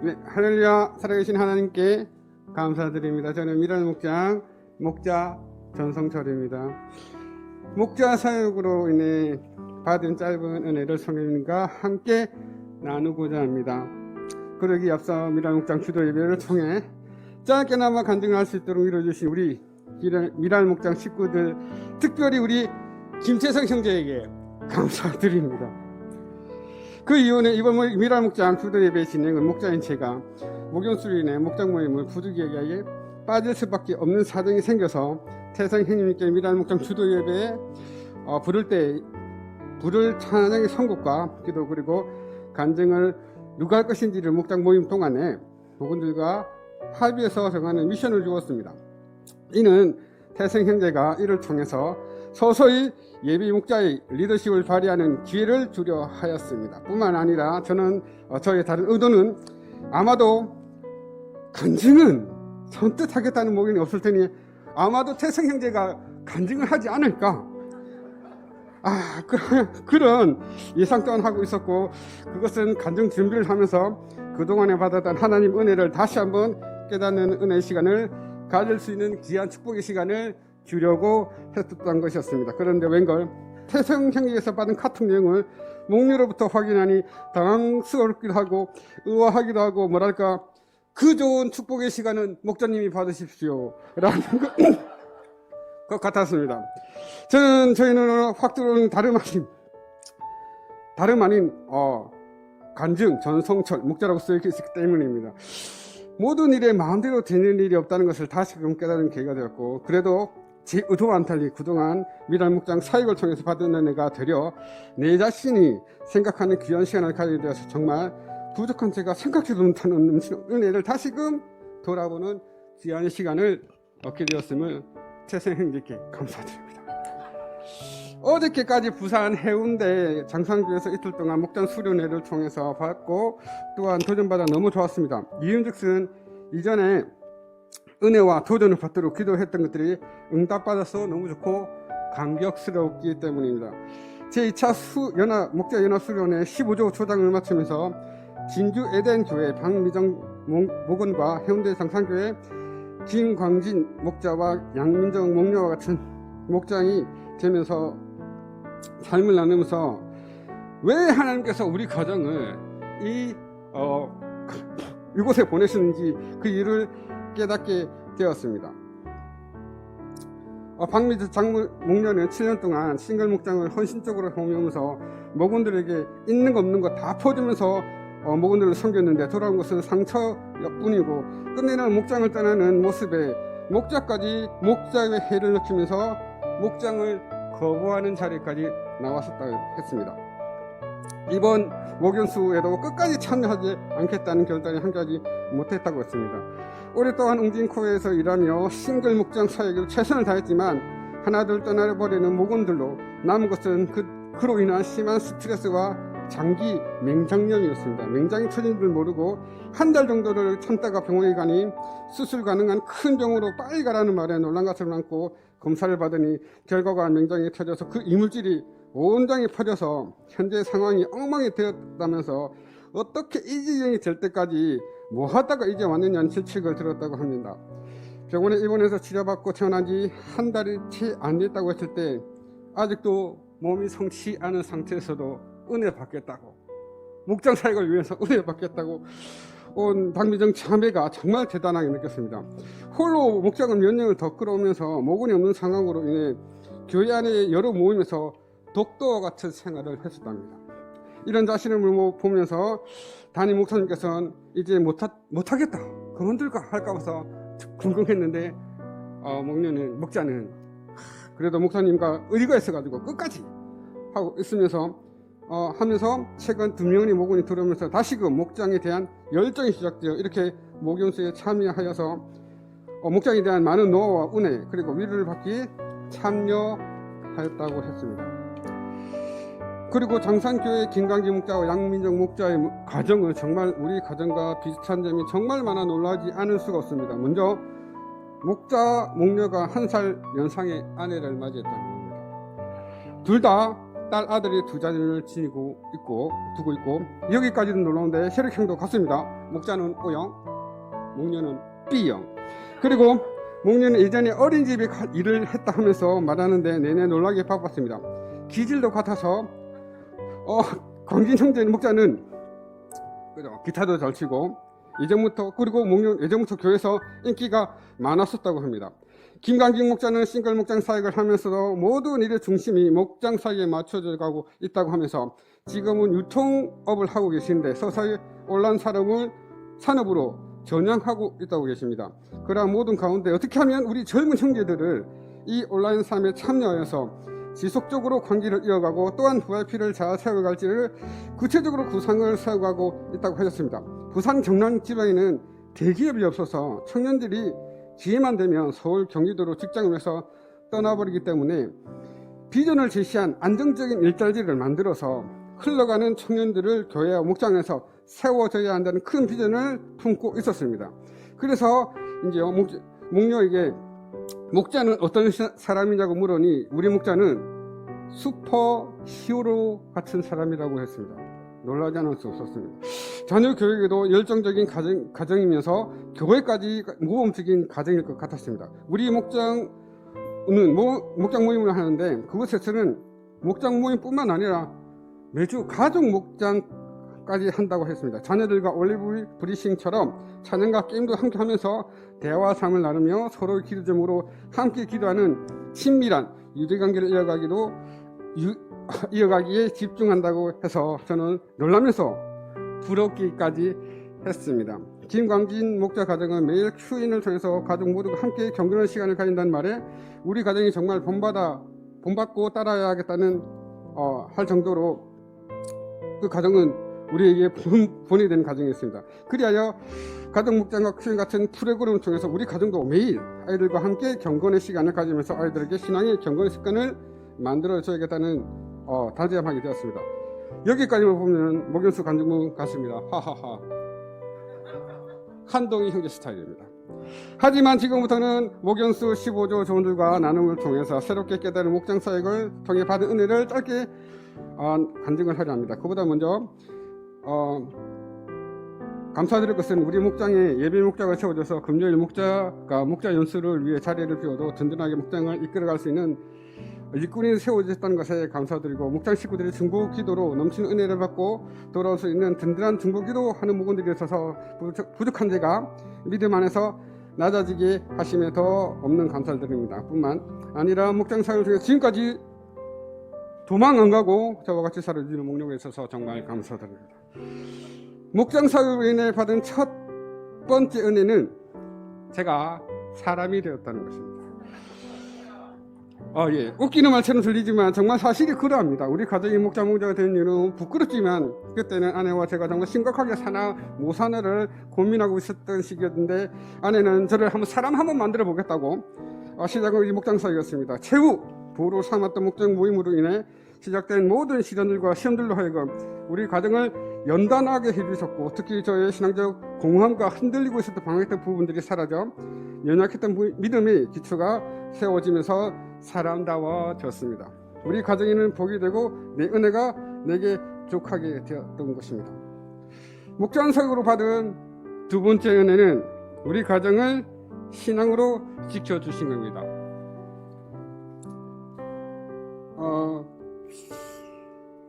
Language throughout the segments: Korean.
네, 할렐루야. 살아계신 하나님께 감사드립니다. 저는 미랄 목자 전성철입니다. 목자 사역으로 인해 받은 짧은 은혜를 성령님과 함께 나누고자 합니다. 그러기 앞서 미랄 목장 주도 예배를 통해 짧게나마 간증할 수 있도록 이루어주신 우리 미랄 목장 식구들, 특별히 우리 김채성 형제에게 감사드립니다. 그 이후에 이번 미랄 목장 주도 예배 진행은 목자인 제가 목욕수로 인해 목장 모임을 부득이하게 빠질 수밖에 없는 사정이 생겨서 태성 형님께 미랄 목장 주도 예배에 부를 찬양의 선곡과 기도 그리고 간증을 누가 할 것인지를 목장 모임 동안에 목원들과 합의해서 정하는 미션을 주었습니다. 이는 태성 형제가 이를 통해서 서서히 예비 목자의 리더십을 발휘하는 기회를 주려 하였습니다. 뿐만 아니라 저는 저의 다른 의도는 아마도 간증은 선뜻 하겠다는 목이 없을 테니 아마도 태성 형제가 간증을 하지 않을까, 그런 예상 또한 하고 있었고, 그것은 간증 준비를 하면서 그동안에 받았던 하나님 은혜를 다시 한번 깨닫는 은혜의 시간을 가질 수 있는 귀한 축복의 시간을 주려고 했었던 것이었습니다. 그런데 웬걸 태성 형제에서 받은 카톡 내용을 목류로부터 확인하니 당황스럽기도 하고 의아하기도 하고, 뭐랄까, 그 좋은 축복의 시간은 목자님이 받으십시오 라는 것 같았습니다. 저희는 확 들어오는 다름 아닌 간증, 전성철, 목자라고 쓰여있기 때문입니다. 모든 일에 마음대로 되는 일이 없다는 것을 다시금 깨달은 계기가 되었고, 그래도 제 의도와는 달리 그동안 미랄 목장 사역을 통해서 받은 은혜가 되려 내 자신이 생각하는 귀한 시간을 가지게 되어서 정말 부족한 제가 생각지도 못하는 은혜를 다시금 돌아보는 귀한 시간을 얻게 되었음을 태성 형제께 감사드립니다. 어저께까지 부산 해운대 장상교에서 이틀 동안 목장 수련회를 통해서 받고 또한 도전받아 너무 좋았습니다. 이윤즉슨 이전에 은혜와 도전을 받도록 기도했던 것들이 응답받아서 너무 좋고 감격스럽기 때문입니다. 제2차 목자 연합 수련회 15조 초장을 마치면서 진주 에덴교회 박미정 목원과 해운대 장상교회 김광진 목자와 양민정 목녀와 같은 목장이 되면서 삶을 나누면서 왜 하나님께서 우리 가정을 이곳에 보내셨는지 그 이유를 깨닫게 되었습니다. 박미정 목녀는 7년 동안 싱글 목장을 헌신적으로 섬기면서 목원들에게 있는 거 없는 거 다 퍼주면서 목원들을 섬겼는데 돌아온 것은 상처뿐이고, 끝내는 목장을 떠나는 모습에 목자까지 목자의 해를 느끼면서 목장을 거부하는 자리까지 나왔었다고 했습니다. 이번 목연수에도 끝까지 참여하지 않겠다는 결단이 한가지 못했다고 했습니다. 오랫동안 웅진코에서 일하며 싱글 목장 사역에 최선을 다했지만 하나둘 떠나버리는 목원들로 남은 것은 그로 인한 심한 스트레스와 장기 맹장염이었습니다. 맹장이 터진 줄 모르고 한 달 정도를 참다가 병원에 가니 수술 가능한 큰 병으로 빨리 가라는 말에 놀란 가슴을 안고 검사를 받으니 결과가 맹장이 터져서 그 이물질이 온장에 퍼져서 현재 상황이 엉망이 되었다면서 어떻게 이 지경이 될 때까지 뭐 하다가 이제 왔느냐는 질책을 들었다고 합니다. 병원에 입원해서 치료받고 태어난 지 한 달이 채 안 됐다고 했을 때 아직도 몸이 성치 않은 상태에서도 은혜 받겠다고, 목장 사역을 위해서 은혜 받겠다고 온 박미정 자매가 정말 대단하게 느꼈습니다. 홀로 목장을 몇 년을 더 끌어오면서 목원이 없는 상황으로 인해 교회 안에 여러 모임에서 독도와 같은 생활을 했었답니다. 이런 자신을 보면서 담임 목사님께서는 이제 못하겠다, 그만둘까 할까 봐서 궁금했는데 목자는 그래도 목사님과 의리가 있어가지고 끝까지 하고 있으면서 하면서 최근 2명의 목원이 들어오면서 다시금 목장에 대한 열정이 시작되어 이렇게 목연수에 참여하여서 목장에 대한 많은 노하우와 은혜 그리고 위로를 받기 참여하였다고 했습니다. 그리고 장산교회 김광진 목자와 양민정 목자의 가정은 정말 우리 가정과 비슷한 점이 정말 많아 놀라지 않을 수가 없습니다. 먼저 목녀가 1살 연상의 아내를 맞이했다는 겁니다. 둘 다 딸 아들이 두 자녀를 두고 있고 여기까지는 놀라운데 혈액형도 같습니다. 목자는 O형, 목녀는 B형. 그리고 목녀는 예전에 어린이집에 일을 했다 하면서 말하는데 내내 놀라게 바빴습니다. 기질도 같아서 광진 형제 목자는 기타도 잘 치고 그리고 목련 예전부터 교회에서 인기가 많았었다고 합니다. 김광진 목자는 싱글 목장 사역을 하면서도 모든 일의 중심이 목장 사역에 맞춰져 가고 있다고 하면서 지금은 유통업을 하고 계신데 서서히 온라인 산업으로 전향하고 있다고 계십니다. 그러한 모든 가운데 어떻게 하면 우리 젊은 형제들을 이 온라인 삶에 참여하여서 지속적으로 관계를 이어가고 또한 VIP를 잘 세워갈지를 구체적으로 구상을 세워가고 있다고 하셨습니다. 부산 경남 지방에는 대기업이 없어서 청년들이 기회만 되면 서울 경기도로 직장을 해서 떠나버리기 때문에 비전을 제시한 안정적인 일자리를 만들어서 흘러가는 청년들을 교회와 목장에서 세워져야 한다는 큰 비전을 품고 있었습니다. 그래서 이제 목녀에게 목자는 어떤 사람이냐고 물으니 우리 목자는 슈퍼 히어로 같은 사람이라고 했습니다. 놀라지 않을 수 없었습니다. 자녀 교육에도 열정적인 가정이면서 교회까지 모범적인 가정일 것 같았습니다. 우리 목장은 목장 모임을 하는데 그곳에서는 목장 모임뿐만 아니라 매주 가족 목장까지 한다고 했습니다. 자녀들과 올리브 브리싱처럼 찬양과 게임도 함께 하면서 대화와 삶을 나누며 서로의 기도점으로 함께 기도하는 친밀한 유대관계를 이어가기에 집중한다고 해서 저는 놀라면서 부럽기까지 했습니다. 김광진 목자 가정은 매일 큐인을 통해서 가족 모두가 함께 경건한 시간을 가진다는 말에 우리 가정이 정말 본받고 따라야겠다는 할 정도로 그 가정은 우리에게 본이 된 가정이었습니다. 그리하여 가정 목장과 큐인 같은 프로그램을 통해서 우리 가정도 매일 아이들과 함께 경건의 시간을 가지면서 아이들에게 신앙의 경건의 습관을 만들어줘야겠다는 다짐하게 되었습니다. 여기까지만 보면 목연수 간증문 같습니다. 하하하. 한동희 형제 스타일입니다. 하지만 지금부터는 목연수 15조 조원들과 나눔을 통해서 새롭게 깨달은 목장 사역을 통해 받은 은혜를 짧게 간증을 하려 합니다. 그보다 먼저 감사드릴 것은 우리 목장에 예배 목자가 세워져서 금요일 목자 연수를 위해 자리를 비워도 든든하게 목장을 이끌어갈 수 있는 일꾼이 세워졌다는 것에 감사드리고 목장 식구들이 중보 기도로 넘치는 은혜를 받고 돌아올 수 있는 든든한 중보 기도하는 목원들이 있어서 부족한 제가 믿음 안에서 낮아지게 하심에 더 없는 감사를 드립니다. 뿐만 아니라 목장 사역을 통해 지금까지 도망 안 가고 저와 같이 살아주는 목록에 있어서 정말 감사드립니다. 목장 사역으로 인해 받은 첫 번째 은혜는 제가 사람이 되었다는 것입니다. 웃기는 말처럼 들리지만 정말 사실이 그러합니다. 우리 가정이 목자가 된 이유는 부끄럽지만 그때는 아내와 제가 정말 심각하게 사나 못 사나를 고민하고 있었던 시기였는데 아내는 저를 사람 한번 만들어 보겠다고 시작은 이 목장 사역이었습니다. 최후 부로 삼았던 목장 모임으로 인해 시작된 모든 시련들과 시험들로 하여금 우리 가정을 연단하게 해주셨고 특히 저의 신앙적 공허함과 흔들리고 있었던 방황했던 부분들이 사라져 연약했던 믿음의 기초가 세워지면서 사람다워졌습니다. 우리 가정에는 복이 되고 내 은혜가 내게 족하게 되었던 것입니다. 목장 사역으로 받은 두 번째 은혜는 우리 가정을 신앙으로 지켜주신 겁니다.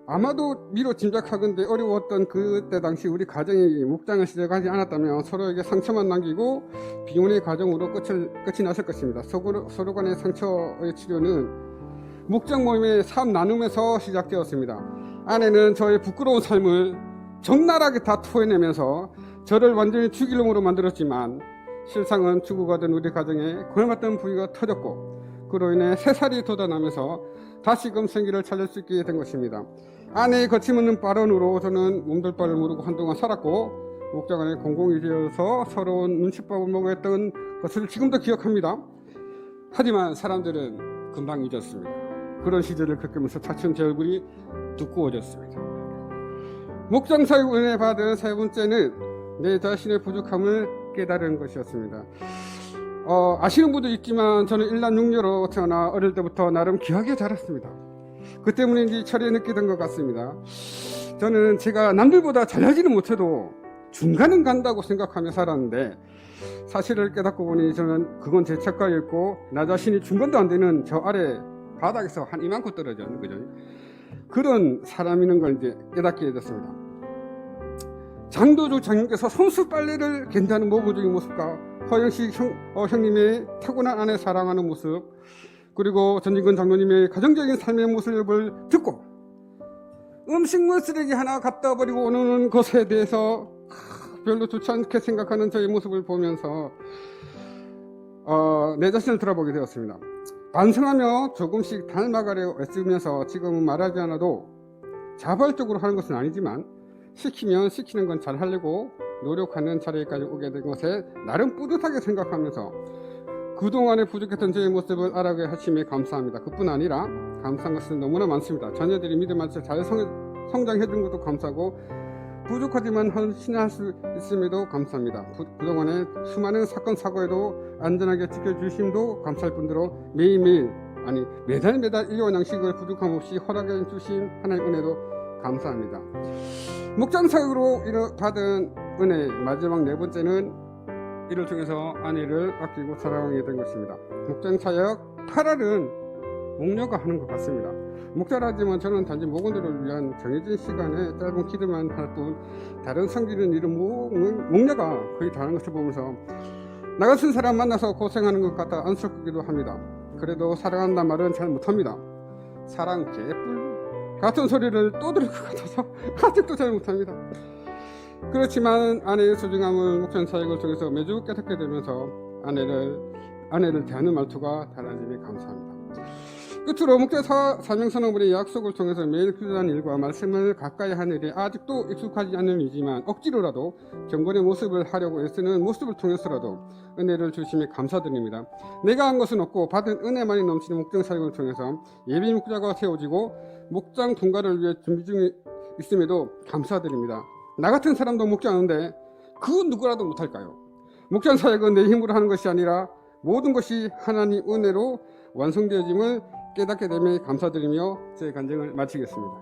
아마도 미로 짐작하건대 어려웠던 그때 당시 우리 가정이 목장을 시작하지 않았다면 서로에게 상처만 남기고 비운의 과정으로 끝이 났을 것입니다. 서로 간의 상처의 치료는 목장 모임의 삶 나눔에서 시작되었습니다. 아내는 저의 부끄러운 삶을 적나라하게 다 토해내면서 저를 완전히 죽일놈으로 만들었지만 실상은 죽어가던 우리 가정에 걸맞던 부위가 터졌고 그로 인해 새살이 돋아나면서 다시금 생기를 찾을 수 있게 된 것입니다. 아내의 거침없는 발언으로 저는 몸둘바를 모르고 한동안 살았고 목장 안에 공공이 되어서 서러운 눈칫밥을 먹었던 것을 지금도 기억합니다. 하지만 사람들은 금방 잊었습니다. 그런 시절을 겪으면서 차츰 제 얼굴이 두꺼워졌습니다. 목장 사역 은혜 받은 세 번째는 내 자신의 부족함을 깨달은 것이었습니다. 아시는 분도 있지만 저는 일남 육녀로 태어나 어릴 때부터 나름 귀하게 자랐습니다. 그 때문인지 철에 느끼던 것 같습니다. 저는 제가 남들보다 잘하지는 못해도 중간은 간다고 생각하며 살았는데 사실을 깨닫고 보니 저는 그건 제 착각이었고 나 자신이 중간도 안 되는 저 아래 바닥에서 한 이만큼 떨어져 있는 거죠. 그런 사람이는 걸 이제 깨닫게 됐습니다. 장도주 장님께서 손수 빨래를 괜찮은 모범적인 모습과 허영식 형님의 타고난 아내 사랑하는 모습, 그리고 전진근 장로님의 가정적인 삶의 모습을 듣고 음식물 쓰레기 하나 갖다 버리고 오는 것에 대해서 별로 좋지 않게 생각하는 저의 모습을 보면서 내 자신을 돌아보게 되었습니다. 반성하며 조금씩 닮아가려 애쓰면서 지금은 말하지 않아도 자발적으로 하는 것은 아니지만 시키면 시키는 건 잘하려고 노력하는 자리까지 오게 된 것에 나름 뿌듯하게 생각하면서 그동안에 부족했던 저의 모습을 알아가게 하심에 감사합니다. 그뿐 아니라 감사한 것은 너무나 많습니다. 자녀들이 믿음 안에서 잘 성장해 준 것도 감사하고 부족하지만 헌신할 수 있음에도 감사합니다. 그동안에 수많은 사건 사고에도 안전하게 지켜주심도 감사할 뿐더러 매일매일 아니 매달 일용할 양식을 부족함 없이 허락해 주신 하나님의 은혜도 감사합니다. 목장 사역으로 받은 은혜 마지막 네 번째는 이를 통해서 아내를 아끼고 사랑하게 된 것입니다. 목장 사역 8알은 목녀가 하는 것 같습니다. 목자라지만 저는 단지 목원들을 위한 정해진 시간에 짧은 기도만 할 뿐 다른 섬기는 일은 목녀가 거의 다 하는 것을 보면서 나 같은 사람 만나서 고생하는 것 같아 안쓰럽기도 합니다. 그래도 사랑한다는 말은 잘 못합니다. 사랑 개뿔 같은 소리를 또 들을 것 같아서 아직도 잘 못합니다. 그렇지만 아내의 소중함을 목장 사역을 통해서 매주 깨닫게 되면서 아내를 대하는 말투가 달라짐에 감사합니다. 끝으로 목자 사명선언문의 약속을 통해서 매일 기도하는 일과 말씀을 가까이 하는 일에 아직도 익숙하지 않는 일이지만 억지로라도 경건의 모습을 하려고 애쓰는 모습을 통해서라도 은혜를 주심에 감사드립니다. 내가 한 것은 없고 받은 은혜만이 넘치는 목장 사역을 통해서 예비 목자가 세워지고 목장 통과를 위해 준비 중에 있음에도 감사드립니다. 나 같은 사람도 목자하는데 그 누구라도 못할까요? 목장 사역은 내 힘으로 하는 것이 아니라 모든 것이 하나님 은혜로 완성되어짐을 깨닫게 됨에 감사드리며 제 간증을 마치겠습니다.